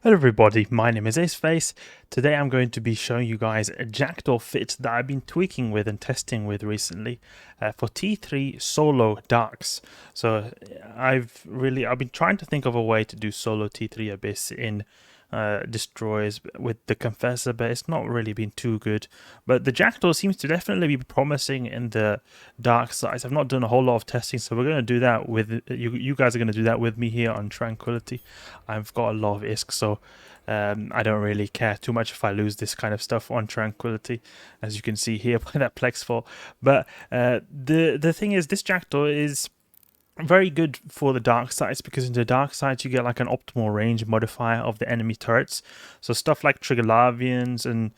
Hello everybody, my name is Aceface. Today I'm going to be showing you guys a Jackdaw fit that I've been tweaking with and testing with recently for T3 solo darks. So I've been trying to think of a way to do solo T3 Abyss in destroys with the Confessor, but it's not really been too good. But the Jackdaw seems to definitely be promising in the dark sides. I've not done a whole lot of testing, so we're going to do that with you. You guys are going to do that with me here on Tranquility. I've got a lot of ISK, so I don't really care too much if I lose this kind of stuff on Tranquility, as you can see here by that Plex fall. But the thing is, this Jackdaw is very good for the dark sides, because in the dark sides you get like an optimal range modifier of the enemy turrets. So stuff like Triglavians and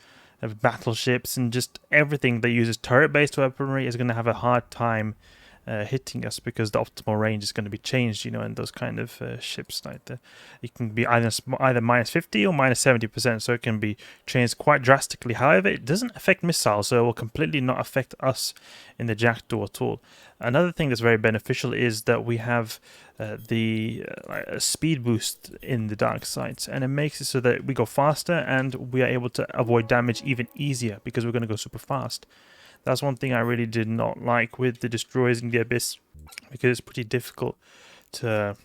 battleships and just everything that uses turret-based weaponry is going to have a hard time hitting us, because the optimal range is going to be changed, in those kind of ships like that. It can be either minus 50 or minus 70%, so it can be changed quite drastically. However, it doesn't affect missiles, so it will completely not affect us in the Jackdaw at all. Another thing that's very beneficial is that we have the speed boost in the dark sides, and it makes it so that we go faster and we are able to avoid damage even easier, because we're going to go super fast. That's one thing I really did not like with the destroyers in the Abyss, because it's pretty difficult to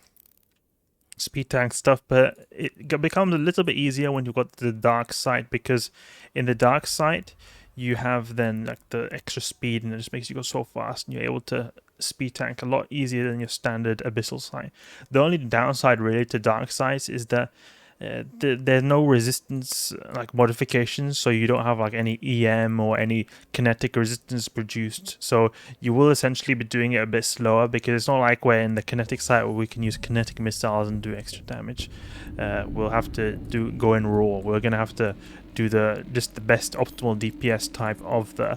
speed tank stuff, but it becomes a little bit easier when you've got the dark side, because in the dark side you have then like the extra speed, and it just makes you go so fast, and you're able to speed tank a lot easier than your standard abyssal side. The only downside really to dark sides is that there's no resistance like modifications, so you don't have like any EM or any kinetic resistance produced, so you will essentially be doing it a bit slower, because it's not like we're in the kinetic side where we can use kinetic missiles and do extra damage. We'll have to go in raw. We're gonna have to do the best optimal DPS type of the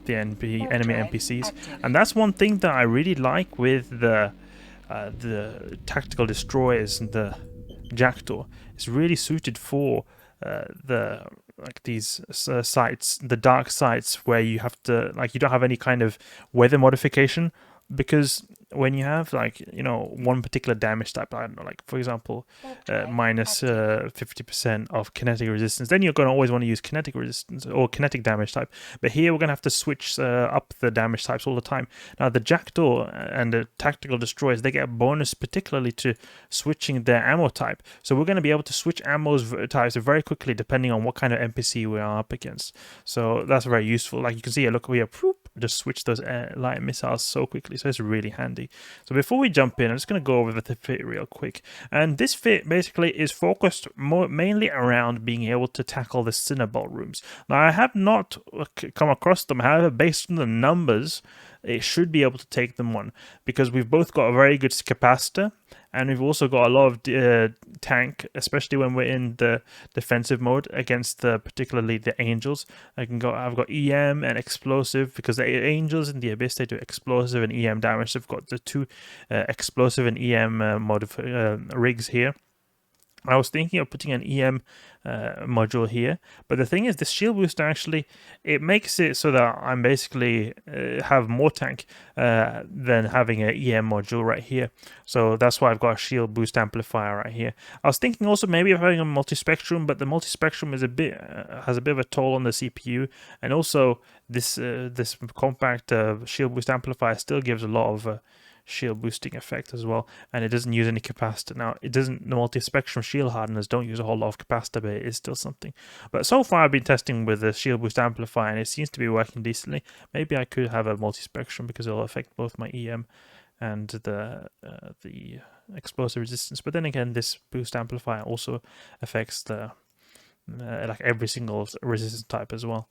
enemy NPCs, and that's one thing that I really like with the tactical destroyers and the Jackdaw. It's really suited for these sites, the dark sites, where you have to you don't have any kind of weather modification, because when you have one particular damage type, I don't know, like for example minus 50% of kinetic resistance, then you're going to always want to use kinetic resistance or kinetic damage type. But here we're going to have to switch up the damage types all the time. Now the Jackdaw and the tactical destroyers, they get a bonus particularly to switching their ammo type, so we're going to be able to switch ammo types very quickly depending on what kind of NPC we are up against. So that's very useful. Like you can see here, look, we have just switch those light missiles so quickly, so it's really handy. So before we jump in, I'm just going to go over the fit real quick, and this fit basically is focused mainly around being able to tackle the Cinnaball rooms. Now I have not come across them, however based on the numbers it should be able to take them on, because we've both got a very good capacitor, and we've also got a lot of tank, especially when we're in the defensive mode against particularly the angels. I've got EM and explosive, because the angels in the Abyss, they do explosive and EM damage. So I've got the two explosive and EM rigs here. I was thinking of putting an EM module here, but the thing is, this shield booster actually, it makes it so that I'm basically have more tank than having an EM module right here. So that's why I've got a shield boost amplifier right here. I was thinking also maybe of having a multi-spectrum, but the multi-spectrum is has a bit of a toll on the CPU, and also this compact shield boost amplifier still gives a lot of shield boosting effect as well, and it doesn't use any capacitor. Now the multi-spectrum shield hardeners don't use a whole lot of capacitor, but it is still something. But so far I've been testing with the shield boost amplifier, and it seems to be working decently. Maybe I could have a multi-spectrum, because it'll affect both my EM and the explosive resistance. But then again, this boost amplifier also affects the like every single resistance type as well.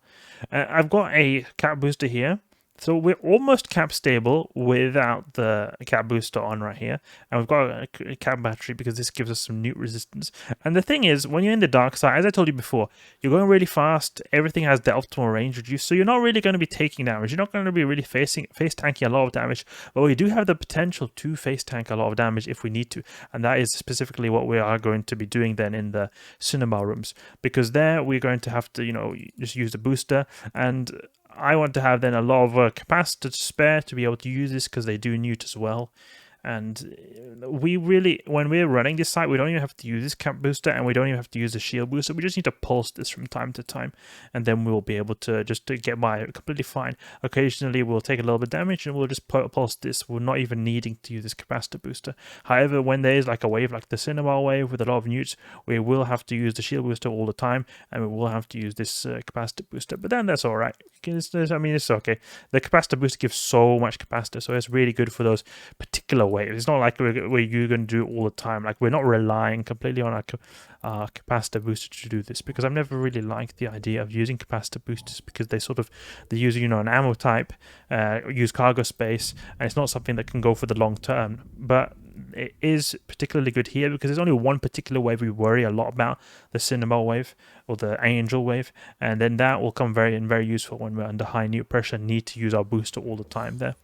I've got a cap booster here, so we're almost cap stable without the cap booster on right here. And we've got a cap battery, because this gives us some nuke resistance. And the thing is, when you're in the dark side, as I told you before, you're going really fast. Everything has the optimal range reduced, so you're not really going to be taking damage. You're not going to be really face tanking a lot of damage. But we do have the potential to face tank a lot of damage if we need to. And that is specifically what we are going to be doing then in the cinema rooms. Because there we're going to have to, just use the booster, and I want to have then a lot of capacitor to spare to be able to use this, because they do newt as well. And we really, when we're running this site, we don't even have to use this camp booster, and we don't even have to use the shield booster. We just need to pulse this from time to time, and then we'll be able to just to get by completely fine. Occasionally we'll take a little bit of damage and we'll just pulse this. We're not even needing to use this capacitor booster. However, when there is like a wave like the cinema wave with a lot of newts, we will have to use the shield booster all the time, and we will have to use this capacitor booster, but then that's all right. I mean, it's okay. The capacitor booster gives so much capacitor, so it's really good for those particular waves. It's not like you're going to do it all the time. Like, we're not relying completely on our capacitor booster to do this, because I've never really liked the idea of using capacitor boosters, because they use an ammo type, use cargo space, and it's not something that can go for the long term. But it is particularly good here because there's only one particular wave we worry a lot about, the cinema wave or the angel wave, and then that will come very useful when we're under high newt pressure and need to use our booster all the time there.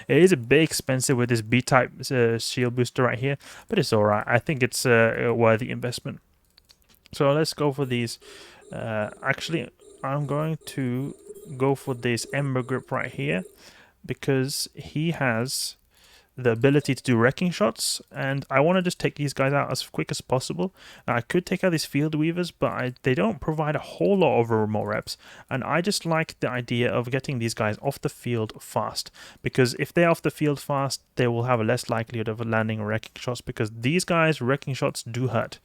It is a bit expensive with this B-type shield booster right here, but it's alright. I think it's a worthy investment. So let's go for these. Actually, I'm going to go for this Ember Grip right here, because he has the ability to do wrecking shots, and I want to just take these guys out as quick as possible. Now, I could take out these field weavers, but they don't provide a whole lot of remote reps, and I just like the idea of getting these guys off the field fast, because if they're off the field fast, they will have a less likelihood of landing wrecking shots, because these guys' wrecking shots do hurt.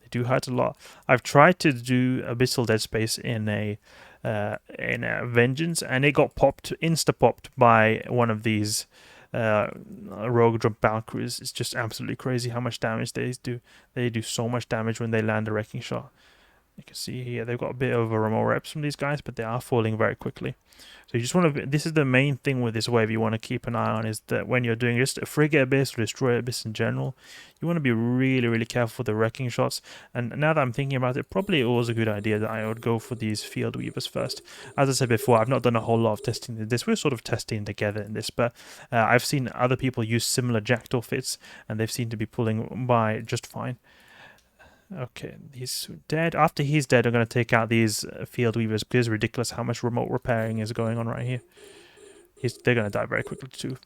They do hurt a lot. I've tried to do Abyssal Dead Space in a Vengeance, and it got insta-popped by one of these rogue jump Valkyries. It's just absolutely crazy how much damage they do. They do so much damage when they land a wrecking shot. You can see here they've got a bit of a remote reps from these guys, but they are falling very quickly. So you just want to, this is the main thing with this wave you want to keep an eye on, is that when you're doing just a Frigate Abyss or Destroyer Abyss in general, you want to be really careful with the wrecking shots. And now that I'm thinking about it, probably it was a good idea that I would go for these Field Weavers first. As I said before, I've not done a whole lot of testing in this. We're sort of testing together in this, but I've seen other people use similar Jackdaw fits, and they've seemed to be pulling by just fine. Okay, he's dead. After he's dead, I'm going to take out these Field Weavers, because it's ridiculous how much remote repairing is going on right here. They're going to die very quickly too.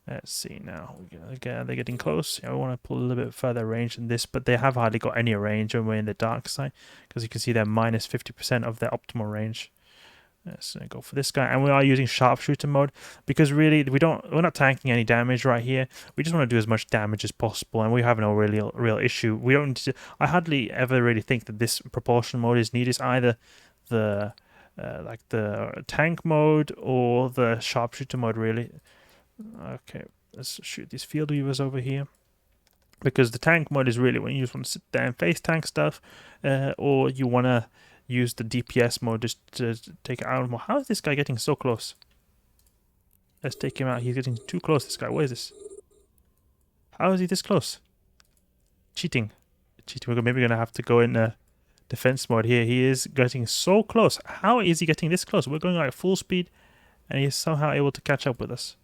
Let's see now. They're getting close. I want to pull a little bit further range than this, but they have hardly got any range when we're in the dark side, because you can see they're minus 50% of their optimal range. Let's go for this guy, and we are using sharpshooter mode, because really we're not tanking any damage right here. We just want to do as much damage as possible, and we have no real issue. We don't need to, I hardly ever really think that this propulsion mode is needed. It's either the like the tank mode or the sharpshooter mode, really. Okay, let's shoot these field weavers over here, because the tank mode is really when you just want to sit there and face tank stuff, or you want to use the DPS mode just to take it out more. How is this guy getting so close? Let's take him out. He's getting too close, this guy. What is this? How is he this close? Cheating. We're maybe going to have to go in defense mode here. He is getting so close. How is he getting this close? We're going like full speed, and he's somehow able to catch up with us.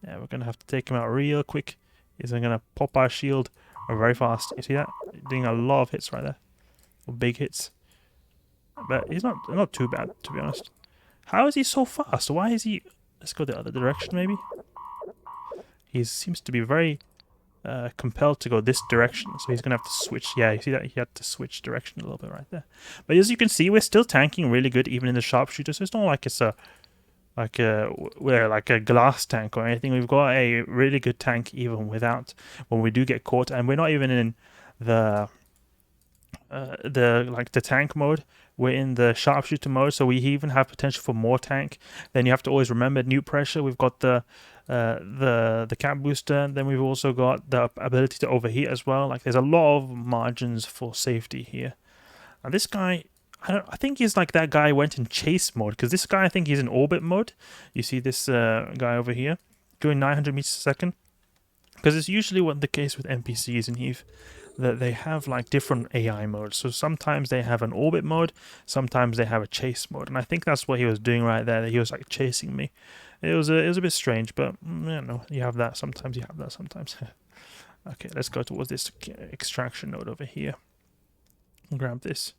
Yeah, we're going to have to take him out real quick. He's going to pop our shield very fast. You see that? Doing a lot of hits right there. Big hits. But he's not too bad, to be honest. How is he so fast? Why is he... Let's go the other direction, maybe. He seems to be very compelled to go this direction, so he's going to have to switch. Yeah, you see that? He had to switch direction a little bit right there. But as you can see, we're still tanking really good, even in the sharpshooter, so it's not like it's we're like a glass tank or anything. We've got a really good tank even without, when we do get caught, and we're not even in the tank mode. We're in the sharpshooter mode, so we even have potential for more tank. Then you have to always remember newt pressure. We've got the cap booster, and then we've also got the ability to overheat as well. Like, there's a lot of margins for safety here. And this guy, I think he's like that guy who went in chase mode, because this guy, I think he's in orbit mode. You see this guy over here going 900 meters a second, because it's usually what the case with NPCs in Heath, that they have like different AI modes. So sometimes they have an orbit mode, sometimes they have a chase mode, and I think that's what he was doing right there. That he was like chasing me. It was a bit strange, but you have that sometimes. You have that sometimes. Okay, let's go towards this extraction node over here. Grab this.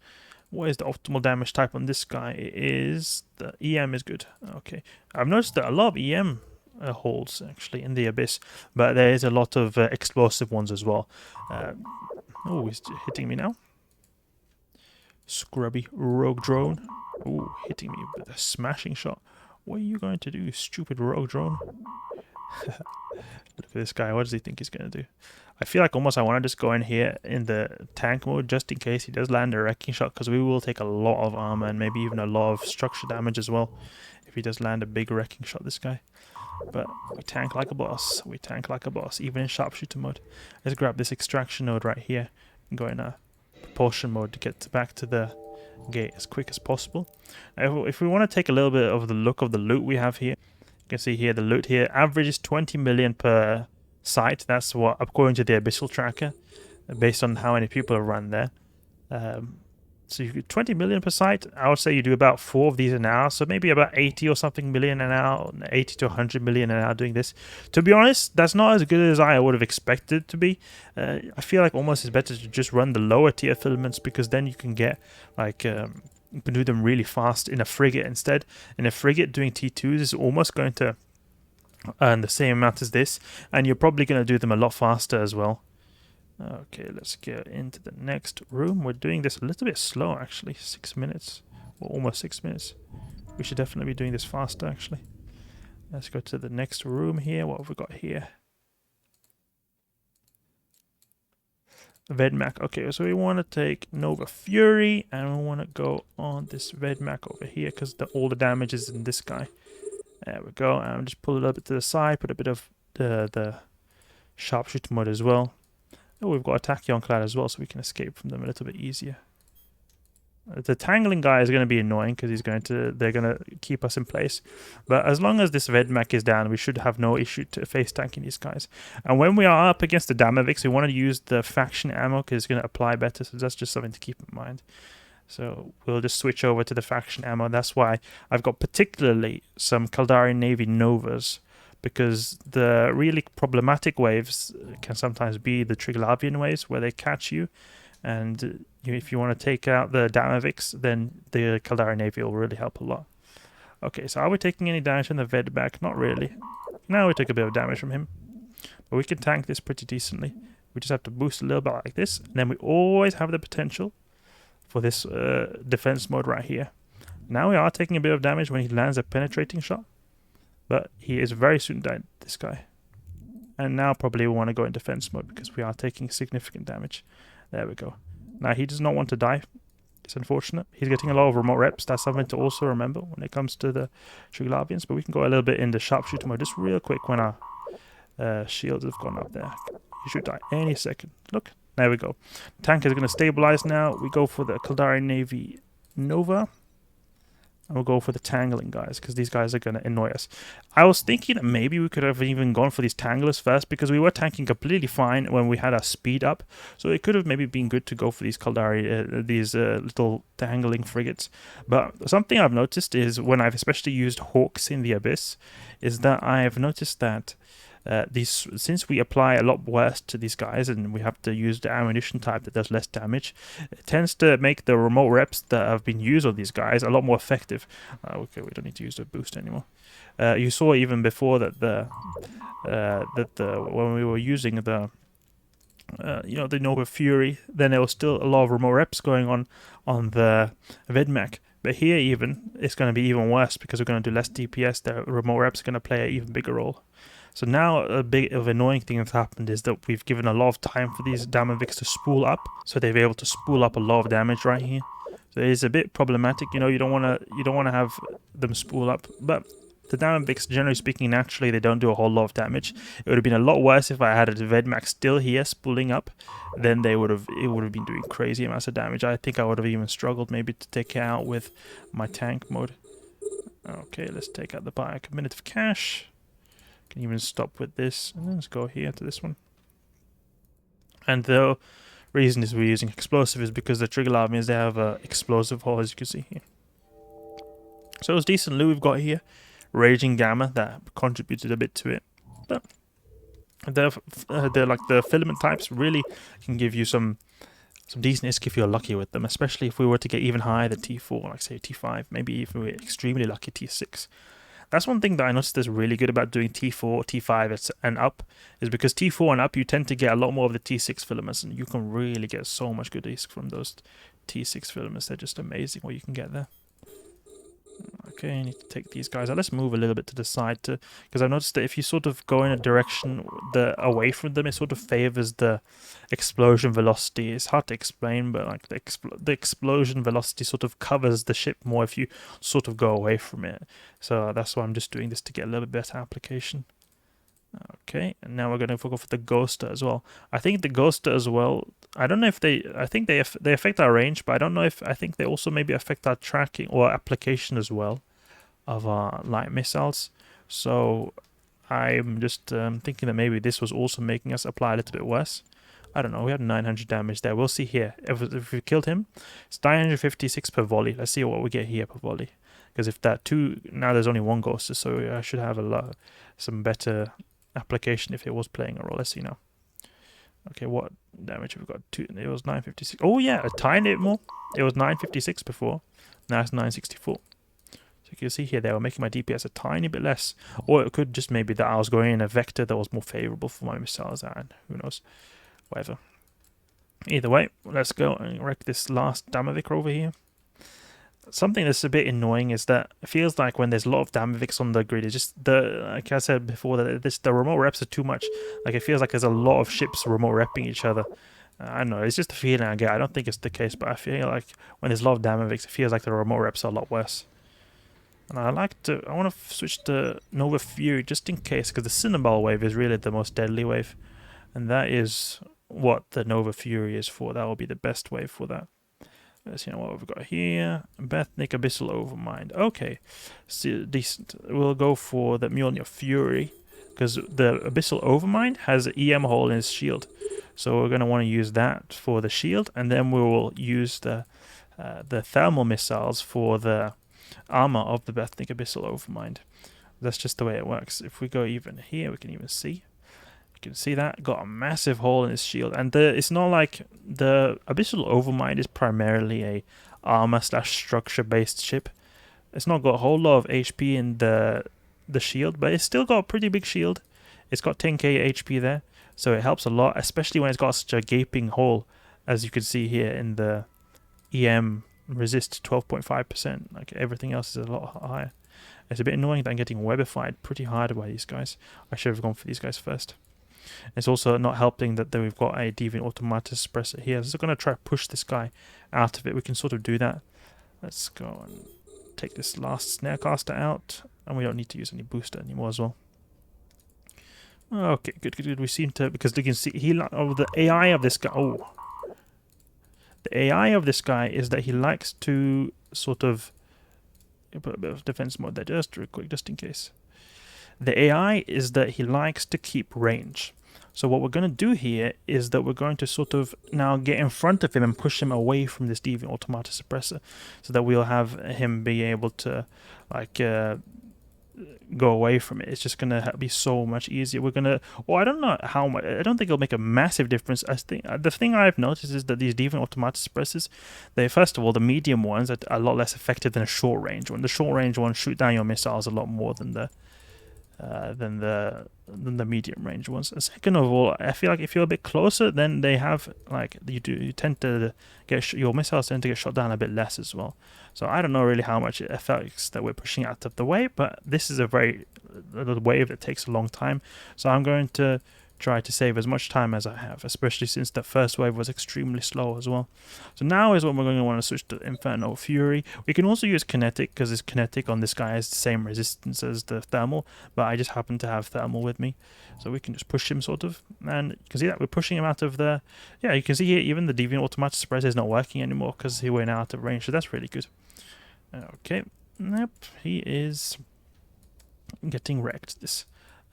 What is the optimal damage type on this guy? It is the EM is good. Okay, I've noticed that a lot of EM holes actually in the abyss, but there is a lot of explosive ones as well. Oh, he's hitting me now. Scrubby rogue drone. Oh, hitting me with a smashing shot. What are you going to do, stupid rogue drone? Look at this guy. What does he think he's going to do? I feel like almost I want to just go in here in the tank mode just in case he does land a wrecking shot, because we will take a lot of armor and maybe even a lot of structure damage as well if he does land a big wrecking shot, this guy. But we tank like a boss. We tank like a boss, even in sharpshooter mode. Let's grab this extraction node right here and go in a propulsion mode to get back to the gate as quick as possible. Now, if we want to take a little bit of the look of the loot we have here, you can see here the loot here averages 20 million per site. That's what, according to the Abyssal Tracker, based on how many people have run there. So you get 20 million per site. I would say you do about 4 of these an hour, so maybe about 80 or something million an hour, 80 to 100 million an hour doing this. To be honest, that's not as good as I would have expected it to be. I feel like almost it's better to just run the lower tier filaments, because then you can get like you can do them really fast in a frigate instead. In a frigate, doing T2s is almost going to earn the same amount as this, and you're probably going to do them a lot faster as well. Okay, let's get into the next room. We're doing this a little bit slow, actually. 6 minutes, or almost 6 minutes. We should definitely be doing this faster, actually. Let's go to the next room here. What have we got here? Vedmak. Okay, so we want to take Nova Fury, and we want to go on this Vedmak over here, because all the damage is in this guy. There we go. And just pull it a little bit to the side, put a bit of the sharpshooter mode as well. Oh, we've got a Tachyon-clad as well, so we can escape from them a little bit easier. The tangling guy is going to be annoying because they're going to keep us in place. But as long as this Vedmak is down, we should have no issue to face tanking these guys. And when we are up against the Damavix, we want to use the faction ammo because it's going to apply better. So that's just something to keep in mind. So we'll just switch over to the faction ammo. That's why I've got particularly some Caldari Navy Novas, because the really problematic waves can sometimes be the Triglavian waves where they catch you, and if you want to take out the Damavix, then the Caldari Navy will really help a lot. Okay, so are we taking any damage from the Vedmak? Not really. Now we took a bit of damage from him, but we can tank this pretty decently. We just have to boost a little bit like this, and then we always have the potential for this defense mode right here. Now we are taking a bit of damage when he lands a penetrating shot, but he is very soon dead, this guy. And now probably we want to go in defense mode because we are taking significant damage. There we go. Now he does not want to die. It's unfortunate. He's getting a lot of remote reps. That's something to also remember when it comes to the Triglavians. But we can go a little bit in the sharpshooter mode just real quick when our shields have gone up there. He should die any second. Look, there we go. Tank is going to stabilize now. We go for the Caldari Navy Nova. And we'll go for the tangling guys, because these guys are going to annoy us. I was thinking that maybe we could have even gone for these tanglers first, because we were tanking completely fine when we had our speed up. So it could have maybe been good to go for these Caldari, these little tangling frigates. But something I've noticed is when I've especially used Hawks in the Abyss, is that I've noticed that since we apply a lot worse to these guys and we have to use the ammunition type that does less damage, it tends to make the remote reps that have been used on these guys a lot more effective. Okay, we don't need to use the boost anymore. You saw even before that when we were using the the Nova Fury, then there was still a lot of remote reps going on the Vedmak. But here even, it's going to be even worse because we're going to do less DPS. The remote reps are going to play an even bigger role. So now a big of annoying thing that's happened is that we've given a lot of time for these Damavix to spool up. So they've been able to spool up a lot of damage right here. So it is a bit problematic. You don't want to have them spool up. But the Damavix, generally speaking, naturally they don't do a whole lot of damage. It would have been a lot worse if I had a Vedmak still here spooling up. Then it would have been doing crazy amounts of damage. I think I would have even struggled maybe to take it out with my tank mode. Okay, let's take out the bike. A minute of cash. Can even stop with this, and then let's go here to this one. And the reason is we're using explosive is because the Triglavians, they have a explosive hull, as you can see here. So it's decent loot we've got here. Raging Gamma, that contributed a bit to it. But the filament types really can give you some decent ISK if you're lucky with them, especially if we were to get even higher than T4, like say T5, maybe if we were extremely lucky T6. That's one thing that I noticed is really good about doing T4, T5 and up, is because T4 and up you tend to get a lot more of the T6 filaments, and you can really get so much good disc from those T6 filaments. They're just amazing what you can get there. Okay, I need to take these guys out. Let's move a little bit to the side, because I've noticed that if you sort of go in a direction away from them, it sort of favors the explosion velocity. It's hard to explain, but like the explosion velocity sort of covers the ship more if you sort of go away from it. So that's why I'm just doing this to get a little bit better application. Okay, and now we're going to go for the ghoster as well. I think the ghoster as well, I don't know if I think they affect our range, but I don't know if, I think they also maybe affect our tracking or application as well of our light missiles. So I'm just thinking that maybe this was also making us apply a little bit worse. I don't know, we had 900 damage there. We'll see here. If we killed him, it's 956 per volley. Let's see what we get here per volley. Because if that now there's only one ghoster, so I should have some better application if it was playing a role. Let's see now. Okay, what damage have we got? It was 956. Oh yeah, a tiny bit more. It was 956 before. Now it's 964. So you can see here they were making my DPS a tiny bit less. Or it could just maybe that I was going in a vector that was more favorable for my missiles, and who knows. Whatever. Either way, let's go and wreck this last Damavic over here. Something that's a bit annoying is that it feels like when there's a lot of Damavics on the grid, it's just like I said before, that the remote reps are too much. Like it feels like there's a lot of ships remote repping each other. I don't know, it's just a feeling I get. I don't think it's the case, but I feel like when there's a lot of Damavics, it feels like the remote reps are a lot worse. And I want to switch to Nova Fury just in case, because the Cinnaball wave is really the most deadly wave, and that is what the Nova Fury is for. That will be the best wave for that. Let's see what we've got here. Bethnic Abyssal Overmind. Okay, so decent. We'll go for the Mjolnir Fury, because the Abyssal Overmind has an EM hole in his shield. So we're going to want to use that for the shield, and then we will use the thermal missiles for the armor of the Bethnic Abyssal Overmind. That's just the way it works. If we go even here, we can even see. You can see that got a massive hole in his shield, and it's not like the Abyssal Overmind is primarily a armor / structure based ship. It's not got a whole lot of HP in the shield, but it's still got a pretty big shield. It's got 10k HP there, so it helps a lot, especially when it's got such a gaping hole, as you can see here in the EM resist 12.5%. Like everything else is a lot higher. It's a bit annoying that I'm getting webified pretty hard by these guys. I should have gone for these guys first. It's also not helping that we've got a Deviant Automatus suppressor here. So I'm going to try to push this guy out of it. We can sort of do that. Let's go and take this last Snarecaster out. And we don't need to use any booster anymore as well. Okay, good. We seem to, because you can see, the AI of this guy, the AI of this guy is that he likes to sort of, put a bit of defense mode there just real quick, just in case. The AI is that he likes to keep range. So what we're going to do here is that we're going to sort of now get in front of him and push him away from this Deviant Automatus suppressor, so that we'll have him be able to like go away from it. It's just going to be so much easier. We're going to, well, I don't know how much, I don't think it'll make a massive difference. I think the thing I've noticed is that these Deviant Automatus suppressors, they, first of all, the medium ones are a lot less effective than a short range one. The short range ones shoot down your missiles a lot more than the medium range ones. And second of all, I feel like if you're a bit closer, then they have like you tend to get your missiles tend to get shot down a bit less as well. So I don't know really how much it affects that we're pushing out of the way, but this is a wave that takes a long time. So I'm going to try to save as much time as I have, especially since the first wave was extremely slow as well. So now is when we're going to want to switch to Inferno Fury. We can also use Kinetic, because this Kinetic on this guy has the same resistance as the Thermal, but I just happen to have Thermal with me. So we can just push him sort of, and you can see that we're pushing him out of the, yeah, you can see here even the Deviant Automatic suppressor is not working anymore because he went out of range, so that's really good. Okay, yep, he is getting wrecked, this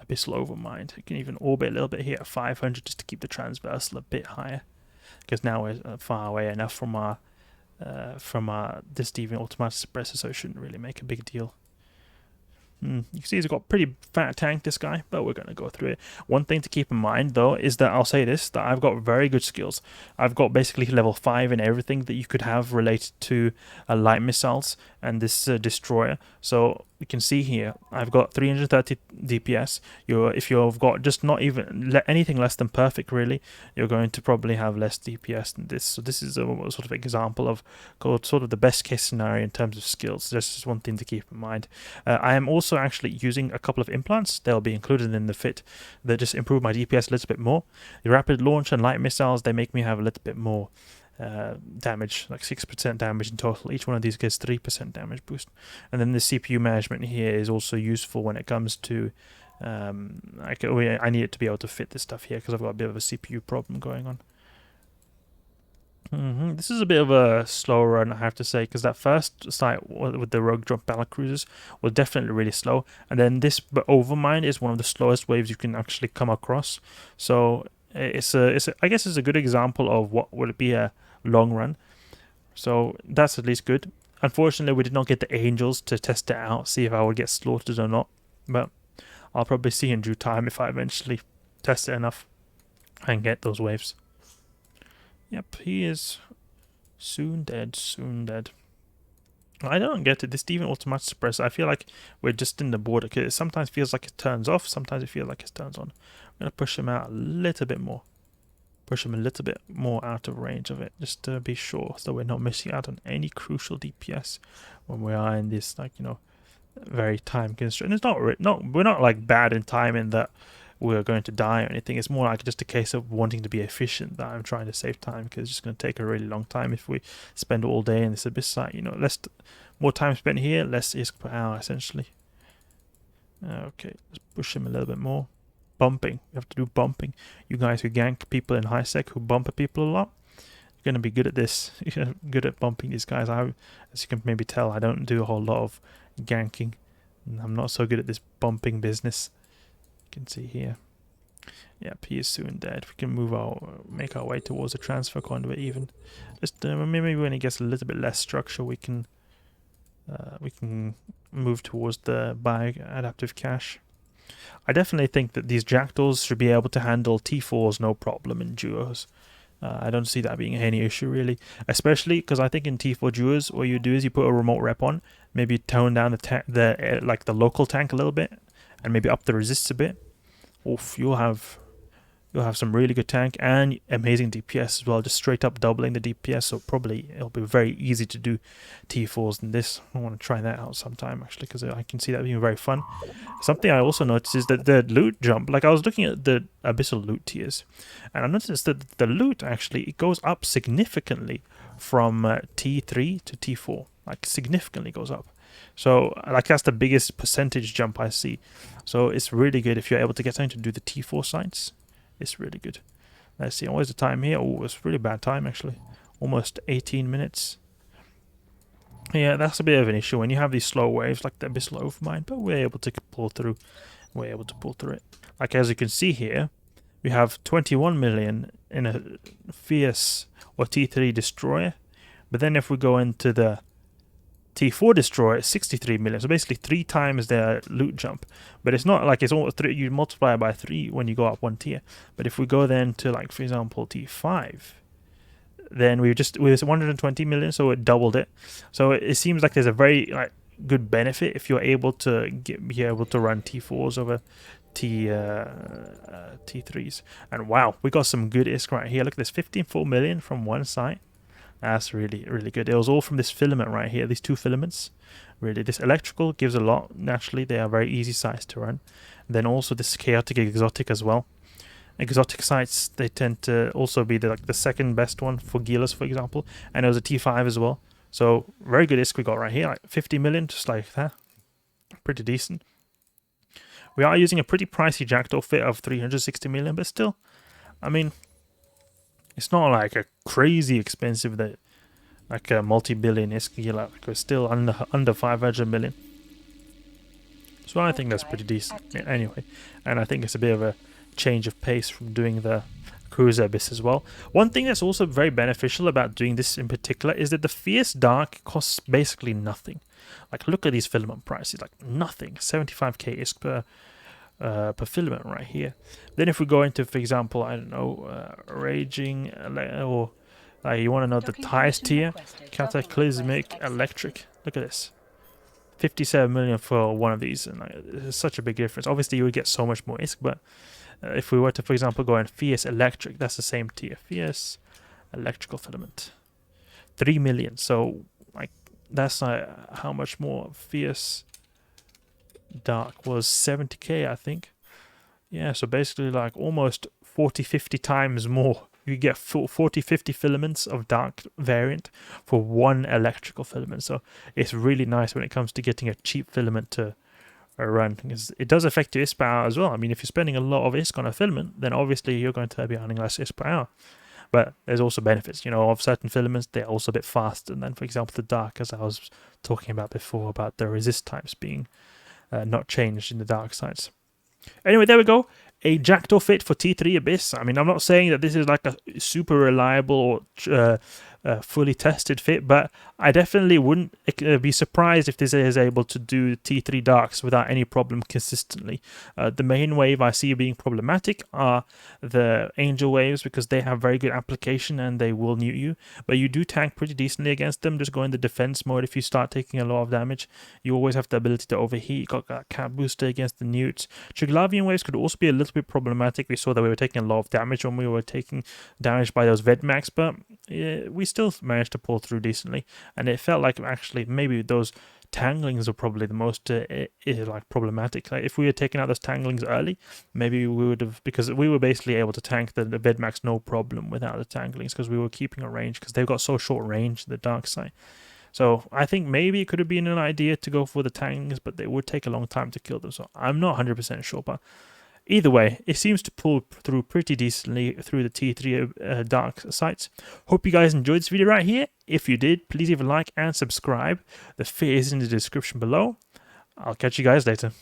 Abyssal Overmind. You can even orbit a little bit here at 500 just to keep the transversal a bit higher, because now we're far away enough from our this Deviant Automatic suppressor, so it shouldn't really make a big deal. You can see he's got a pretty fat tank, this guy, but we're going to go through it. One thing to keep in mind, though, is that I'll say this, that I've got very good skills. I've got basically level 5 in everything that you could have related to light missiles and this destroyer. So you can see here, I've got 330 DPS. If you've got just not even anything less than perfect, really, you're going to probably have less DPS than this. So this is a sort of example of sort of the best case scenario in terms of skills. That's just one thing to keep in mind. I am also actually using a couple of implants. They'll be included in the fit that just improve my DPS a little bit more. The rapid launch and light missiles, they make me have a little bit more damage, like 6% damage in total. Each one of these gets 3% damage boost. And then the CPU management here is also useful when it comes to I need it to be able to fit this stuff here because I've got a bit of a CPU problem going on. This is a bit of a slow run, I have to say, because that first site with the rogue drop battlecruisers was definitely really slow, and then this Overmind is one of the slowest waves you can actually come across. So I guess it's a good example of what would be a long run. So that's at least good. Unfortunately, we did not get the angels to test it out, see if I would get slaughtered or not, but I'll probably see in due time if I eventually test it enough and get those waves. Yep, he is soon dead, soon dead. I don't get it. This Steven automatic suppressor, I feel like we're just in the border. It sometimes feels like it turns off, sometimes it feels like it turns on. I'm going to push him out a little bit more. Push him a little bit more out of range of it, just to be sure, so we're not missing out on any crucial DPS when we are in this, like, you know, very time constraint. It's we're not like bad in time in that we're going to die or anything. It's more like just a case of wanting to be efficient that I'm trying to save time, because it's just going to take a really long time if we spend all day in this abyss site. You know, more time spent here, less ISK per hour essentially. Okay, let's push him a little bit more. Bumping, you have to do bumping. You guys who gank people in high sec, who bump people a lot, you're going to be good at this. You're good at bumping these guys. As you can maybe tell, I don't do a whole lot of ganking. I'm not so good at this bumping business. You can see here. Yep, he is soon dead. We can make our way towards the transfer conduit even. Just maybe when it gets a little bit less structure, we can move towards the adaptive cache. I definitely think that these Jackdaws should be able to handle T4s no problem in duos. I don't see that being any issue really, especially because I think in T4 duos what you do is you put a remote rep on, maybe tone down the local tank a little bit, and maybe up the resists a bit. Oof, you'll have some really good tank and amazing DPS as well, just straight up doubling the DPS. So probably it'll be very easy to do T4s than this. I want to try that out sometime actually, because I can see that being very fun. Something I also noticed is that the loot jump, like I was looking at the abyssal loot tiers, and I noticed that the loot actually, it goes up significantly from T3 to T4, like significantly goes up. So like that's the biggest percentage jump I see. So it's really good if you're able to get something to do the T4 sites. It's really good. Let's see, what is the time here? Oh, it's really bad time actually. Almost 18 minutes. Yeah, that's a bit of an issue when you have these slow waves like the abyssal overmind, but we're able to pull through. We're able to pull through it. Like as you can see here, we have 21 million in a fierce or T3 destroyer. But then if we go into the T4 destroyer, 63 million. So basically 3 times their loot jump. But it's not like it's all 3. You multiply it by 3 when you go up 1 tier. But if we go then to, like, for example, T5, then we was 120 million, so it doubled it. So it seems like there's a very good benefit if you're able to be able to run T4s over T3s. And wow, we got some good ISK right here. Look at this, 15.4 million from one site. That's really, really good. It was all from this filament right here, these 2 filaments. Really, this electrical gives a lot. Naturally, they are very easy sites to run. And then also this chaotic exotic as well. Exotic sites, they tend to also be the second best one for Gilas, for example. And it was a T5 as well. So very good ISK we got right here, like 50 million, just like that. Pretty decent. We are using a pretty pricey Jackdaw fit of 360 million, but still, I mean, it's not like a crazy expensive like a multi-billion ISK, like we're still under 500 million. So I think that's pretty decent anyway. And I think it's a bit of a change of pace from doing the Cruiser Abyss as well. One thing that's also very beneficial about doing this in particular is that the Fierce Dark costs basically nothing. Like, look at these filament prices, like nothing. 75k is per filament right here. Then if we go into, for example, I don't know, Raging, or you want to know the highest tier, Cataclysmic Electric. Look at this. 57 million for one of these, and it's such a big difference. Obviously, you would get so much more ISK, but if we were to, for example, go in Fierce Electric, that's the same tier. Fierce Electrical Filament. 3 million. So, like, that's how much more. Fierce Dark was 70k, I think. Yeah, so basically, like, almost 40-50 times more. You get 40-50 filaments of dark variant for one electrical filament. So it's really nice when it comes to getting a cheap filament to run, because it does affect your ISK per hour as well. I mean, if you're spending a lot of ISK on a filament, then obviously you're going to be earning less ISK per hour. But there's also benefits, you know, of certain filaments. They're also a bit faster than, for example, the dark, as I was talking about before, about the resist times being not changed in the dark sides. Anyway, there we go. A Jackdaw fit for T3 Abyss. I mean, I'm not saying that this is like a super reliable or fully tested fit, but I definitely wouldn't be surprised if this is able to do T3 Darks without any problem consistently. The main wave I see being problematic are the Angel waves, because they have very good application and they will newt you, but you do tank pretty decently against them. Just go in the defense mode if you start taking a lot of damage. You always have the ability to overheat. You got that cap booster against the newts. Triglavian waves could also be a little bit problematic. We saw that we were taking a lot of damage when we were taking damage by those Vedmax, but we still managed to pull through decently, and it felt like actually maybe those tanglings are probably the most like problematic. Like, if we had taken out those tanglings early, maybe we would have, because we were basically able to tank the Vedmax no problem without the tanglings, because we were keeping a range, because they've got so short range, the dark side. So I think maybe it could have been an idea to go for the tanglings, but they would take a long time to kill them, so I'm not 100% sure. But either way, it seems to pull through pretty decently through the T3 dark sites. Hope you guys enjoyed this video right here. If you did, please leave a like and subscribe. The fit is in the description below. I'll catch you guys later.